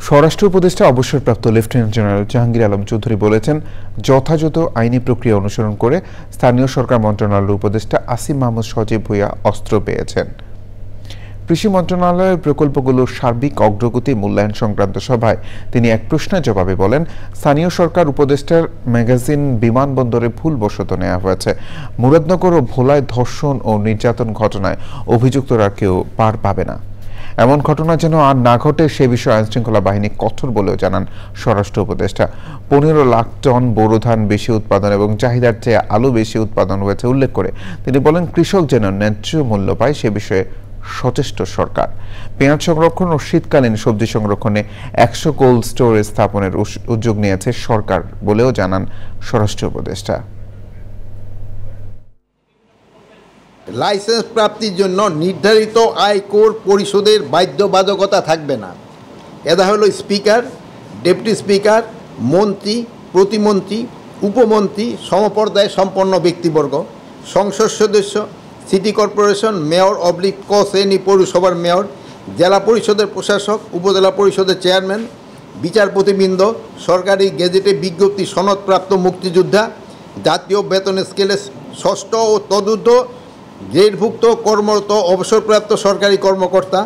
স্বরাষ্ট্র উপদেষ্টা অবসরপ্রাপ্ত লেফটেন্যান্ট জেনারেল জাহাঙ্গীর আলম চৌধুরী বলেছেন, যথাযথ আইনি প্রক্রিয়া অনুসরণ করে স্থানীয় সরকার মন্ত্রণালয়ের উপদেষ্টা আসিম মাহমুদ সজীব ভূঁইয়া অস্ত্র পেয়েছেন। কৃষি মন্ত্রণালয়ের প্রকল্পগুলোর সার্বিক অগ্রগতি মূল্যায়ন সংক্রান্ত সভায় তিনি এক প্রশ্নের জবাবে বলেন, স্থানীয় সরকার উপদেষ্টার ম্যাগাজিন বিমানবন্দরে ভুলবশত নেওয়া হয়েছে। মুরাদনগর ও ভোলায় ধর্ষণ ও নির্যাতন ঘটনায় অভিযুক্তরা কেউ পার পাবে না। এমন ঘটনা যেন আর না ঘটে সে বিষয়ে আইনশৃঙ্খলা বাহিনী কঠোর বলেও জানান স্বরাষ্ট্র উপদেষ্টা। 15 লাখ টন বোরো ধান বেশি উৎপাদন এবং চাহিদার চেয়ে আলু বেশি উৎপাদন হয়েছে উল্লেখ করে তিনি বলেন, কৃষক যেন ন্যায্য মূল্য পায় সে বিষয়ে সচেষ্ট সরকার। পেঁয়াজ সংরক্ষণ ও শীতকালীন সবজি সংরক্ষণে 100 কোল্ড স্টোরেজ স্থাপনের উদ্যোগ নিয়েছে সরকার বলেও জানান স্বরাষ্ট্র উপদেষ্টা। লাইসেন্স প্রাপ্তির জন্য নির্ধারিত আয়কর পরিশোধের বাধ্যবাধকতা থাকবে না। এরা হলো স্পিকার, ডেপুটি স্পিকার, মন্ত্রী, প্রতিমন্ত্রী, উপমন্ত্রী, সমপর্যায় সম্পন্ন ব্যক্তিবর্গ, সংসদ সদস্য, সিটি কর্পোরেশন, মেয়র অবলিক ক শ্রেণী পৌরসভার মেয়র, জেলা পরিষদের প্রশাসক, উপজেলা পরিষদের চেয়ারম্যান, বিচারপতিবৃন্দ, সরকারি গেজেটে বিজ্ঞপ্তি সনদপ্রাপ্ত মুক্তিযোদ্ধা, জাতীয় বেতন স্কেলে ষষ্ঠ ও তদূর্ধ্ব গ্রেডভুক্ত কর্মরত অবসরপ্রাপ্ত সরকারি কর্মকর্তা,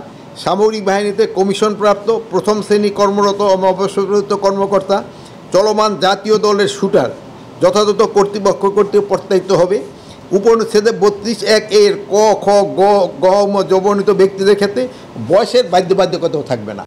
সামরিক বাহিনীতে কমিশনপ্রাপ্ত প্রথম শ্রেণী কর্মরত অবসরপ্রাপ্ত কর্মকর্তা, চলমান জাতীয় দলের শুটার যথাযথ কর্তৃপক্ষ কর্তৃক প্রত্যায়িত হবে। উপনুচ্ছেদে 32(1) এর ক, খ, গ, গ, ম যবর্ণিত ব্যক্তিদের ক্ষেত্রে বয়সের বাধ্যবাধকতাও থাকবে না।